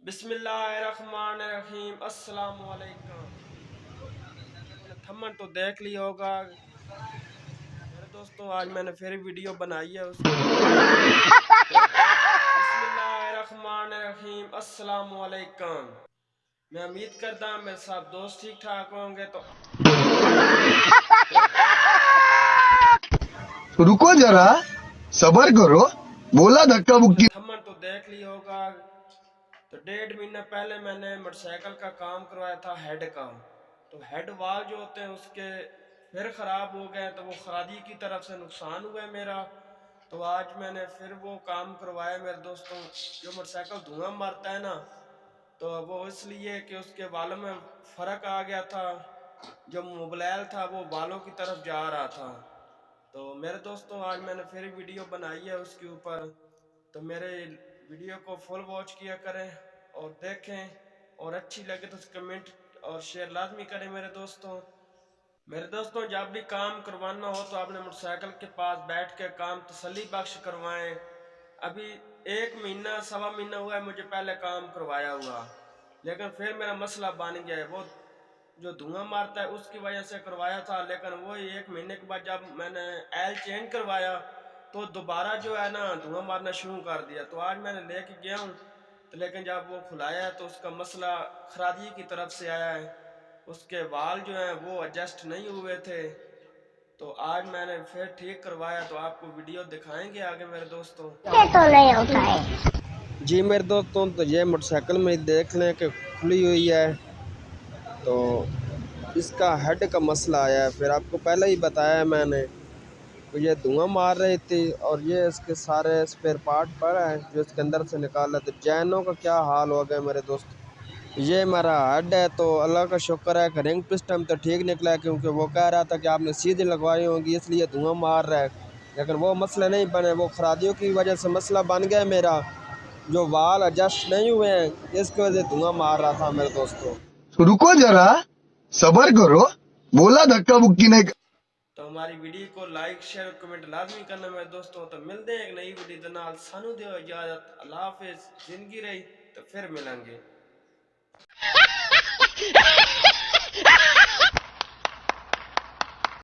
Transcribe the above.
बिस्मिल्लाहिर्रहमानिर्रहीम। अस्सलाम वालेकुम। थंबनेल तो देख लिया होगा मेरे दोस्तों, आज मैंने फिर वीडियो बनाई है बिस्मिल्लाहिर्रहमानिर्रहीम। अस्सलाम वालेकुम। मैं उम्मीद करता हूँ मेरे सब दोस्त ठीक ठाक होंगे। तो रुको जरा, सबर करो, बोला धक्का मुक्की। थंबनेल तो देख लिया होगा। तो 1.5 महीना पहले मैंने मोटरसाइकिल का काम करवाया था, हेड का। तो हेड वाल जो होते हैं उसके फिर ख़राब हो गए, तो वो खरादी की तरफ से नुकसान हुआ है मेरा। तो आज मैंने फिर वो काम करवाया मेरे दोस्तों। जो मोटरसाइकिल धुआं मारता है ना, तो वो इसलिए कि उसके बालों में फ़र्क आ गया था। जो मोबाइल था वो बालों की तरफ जा रहा था। तो मेरे दोस्तों आज मैंने फिर वीडियो बनाई है उसके ऊपर। तो मेरे वीडियो को फुल वॉच किया करें और देखें, और अच्छी लगे तो कमेंट और शेयर लाजमी करें मेरे दोस्तों जब भी काम करवाना हो तो आपने मोटरसाइकिल के पास बैठ के काम तसल्ली बख्श करवाएं। अभी 1 महीना सवा महीना हुआ है मुझे पहले काम करवाया हुआ, लेकिन फिर मेरा मसला बन गया है। वो जो धुआं मारता है उसकी वजह से करवाया था, लेकिन वो 1 महीने के बाद जब मैंने ऑयल चेंज करवाया तो दोबारा जो है ना धुआं मारना शुरू कर दिया। तो आज मैंने लेके गया हूँ, तो लेकिन जब वो खुलाया है तो उसका मसला खरादी की तरफ से आया है। उसके वाल जो हैं वो एडजस्ट नहीं हुए थे। तो आज मैंने फिर ठीक करवाया, तो आपको वीडियो दिखाएंगे आगे मेरे दोस्तों। ये तो नहीं होता है। जी मेरे दोस्तों, तो ये मोटरसाइकिल में देख लें कि खुली हुई है। तो इसका हेड का मसला आया है, फिर आपको पहले ही बताया मैंने। तो ये धुआं मार रही थी और ये इसके सारे स्पेयर पार्ट पड़ा है जो इसके अंदर से निकाला। तो चैनों का क्या हाल हो गया मेरे दोस्त। ये मेरा हेड है, तो अल्लाह का शुक्र है कि रिंग पिस्टन तो ठीक निकला है, क्योंकि वो कह रहा था कि आपने सीधे लगवाई होंगी इसलिए धुआं मार रहा है। लेकिन वो मसले नहीं बने, वो खरादियों की वजह से मसला बन गया मेरा। जो वाल एडजस्ट नहीं हुए हैं इसकी वजह से धुआं मार रहा था मेरे दोस्तों। रुको जरा, सबर करो, बोला धक्का मुक्की नहीं। तो हमारी वीडियो को लाइक शेयर और कमेंट लाजमी करना मेरे दोस्तों। तो मिलते हैं एक नई वीडियो के नाल। सानू दियो इजाजत। अल्लाह हाफिज। जिंदगी रही तो फिर मिलेंगे।